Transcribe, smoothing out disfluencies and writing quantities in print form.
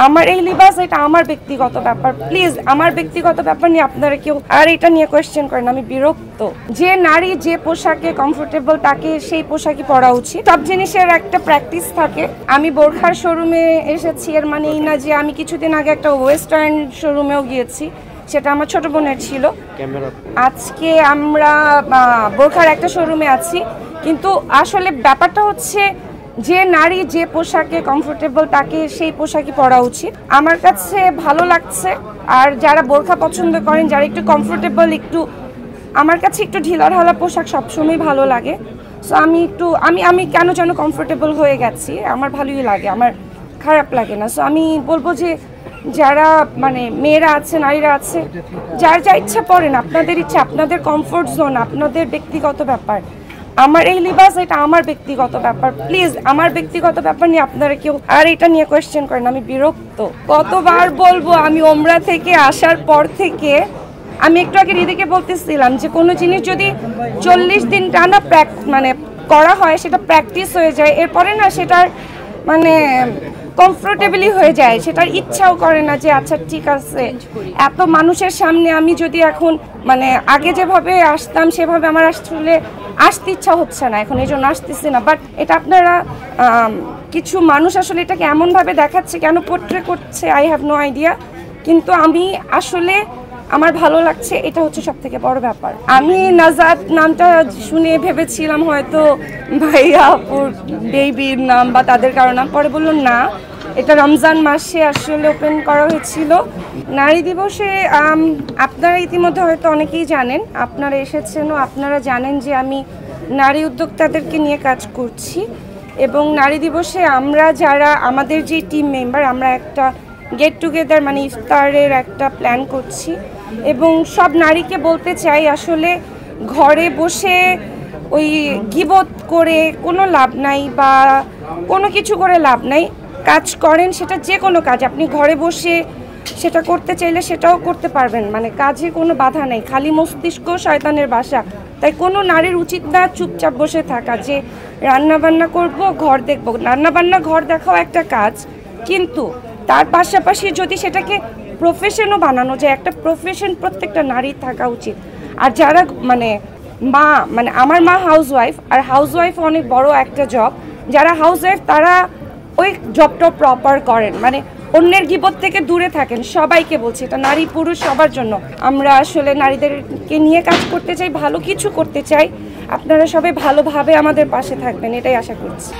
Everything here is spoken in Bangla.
আমার এই লিবাস এটা আমার ব্যক্তিগত ব্যাপার, প্লিজ আমার ব্যক্তিগত ব্যাপার নিয়ে আপনারা কেউ আর এটা নিয়ে কোয়েশ্চেন করেন। আমি বিরক্ত। যে নারী যে পোশাকে কমফোর্টেবল তাকে সেই পোশাকই পরা উচিত। সব জিনিসের একটা প্র্যাকটিস থাকে। আমি বোরখার শোরুমে এসেছি এর মানে এই না যে আমি কিছুদিন আগে একটা ওয়েস্টার্ন শোরুমেও গিয়েছি, সেটা আমার ছোট বোনের ছিল। আজকে আমরা বোরখার একটা শোরুমে আছি, কিন্তু আসলে ব্যাপারটা হচ্ছে যে নারী যে পোশাকে কমফোর্টেবল তাকে সেই পোশাকই পরা উচিত। আমার কাছে ভালো লাগছে। আর যারা বোরখা পছন্দ করেন, যারা একটু কমফোর্টেবল, একটু আমার কাছে একটু ঢিলাঢালা পোশাক সবসময় ভালো লাগে। সো আমি কেন যেন কমফোর্টেবল হয়ে গেছি, আমার ভালোই লাগে, আমার খারাপ লাগে না। সো আমি বলবো যে যারা মানে মেয়েরা আছে, নারীরা আছে, যার যা ইচ্ছা পড়েন, আপনাদের ইচ্ছা, আপনাদের কমফোর্ট জোন, আপনাদের ব্যক্তিগত ব্যাপার। আমার এই লিবাস এটা আমার ব্যক্তিগত ব্যাপার, প্লিজ আমার ব্যক্তিগত ব্যাপার নিয়ে আপনারা কেউ আর এটা নিয়ে কোয়েশ্চেন করেন। আমি বিরক্ত। কতবার বলবো, আমি ওমরা থেকে আসার পর থেকে আমি একটু আগে রিদিকে বলতেছিলাম যে কোনো জিনিস যদি 40 দিন টানা মানে করা হয়, সেটা প্র্যাকটিস হয়ে যায়, এরপরে না সেটার মানে কমফোর্টেবলি হয়ে যায়, সেটার ইচ্ছাও করে না যে আচ্ছা ঠিক আছে এত মানুষের সামনে আমি যদি এখন মানে আগে যেভাবে আসতাম সেভাবে আমার আসতে ইচ্ছা হচ্ছে না এখন, এই জন্য আসতেছি না। বাট এটা আপনারা কিছু মানুষ আসলে এটাকে এমনভাবে দেখাচ্ছে, কেন পোট্রে করছে, আই হ্যাভ নো আইডিয়া। কিন্তু আমি আসলে আমার ভালো লাগছে, এটা হচ্ছে সব থেকে বড় ব্যাপার। আমি নাজাত নামটা শুনে ভেবেছিলাম হয়তো ভাইয়া বেবির নাম বা তাদের কারো নাম, পরে বললো না, এটা রমজান মাসে আসলে ওপেন করা হয়েছিল। নারী দিবসে আপনারা ইতিমধ্যে হয়তো অনেকেই জানেন, আপনারা এসেছেনও, আপনারা জানেন যে আমি নারী উদ্যোক্তাদেরকে নিয়ে কাজ করছি। এবং নারী দিবসে আমরা যারা আমাদের যে টিম মেম্বার, আমরা একটা গেট টুগেদার মানে ইফতারের একটা প্ল্যান করছি। এবং সব নারীকে বলতে চাই, আসলে ঘরে বসে ওই গিবত করে কোনো লাভ নাই বা কোনো কিছু করে লাভ নাই। কাজ করেন, সেটা যে কোনো কাজ আপনি ঘরে বসে সেটা করতে চাইলে সেটাও করতে পারবেন, মানে কাজে কোনো বাধা নেই। খালি মস্তিষ্ক শয়তানের বাসা। তাই কোনো নারীর উচিত না চুপচাপ বসে থাকা, যে রান্নাবান্না করব, ঘর দেখব। রান্নাবান্না ঘর দেখাও একটা কাজ, কিন্তু তার পাশাপাশি যদি সেটাকে প্রফেশনও বানানো যায়, একটা প্রফেশন প্রত্যেকটা নারীর থাকা উচিত। আর যারা মানে মানে আমার মা হাউসওয়াইফ, আর হাউসওয়াইফ অনেক বড় একটা জব। যারা হাউসওয়াইফ তারা ওই জবটা প্রপার করেন, মানে অন্যের গিবত থেকে দূরে থাকেন। সবাইকে বলছি, এটা নারী পুরুষ সবার জন্য। আমরা আসলে নারীদেরকে নিয়ে কাজ করতে চাই, ভালো কিছু করতে চাই। আপনারা সবাই ভালোভাবে আমাদের পাশে থাকবেন, এটাই আশা করছি।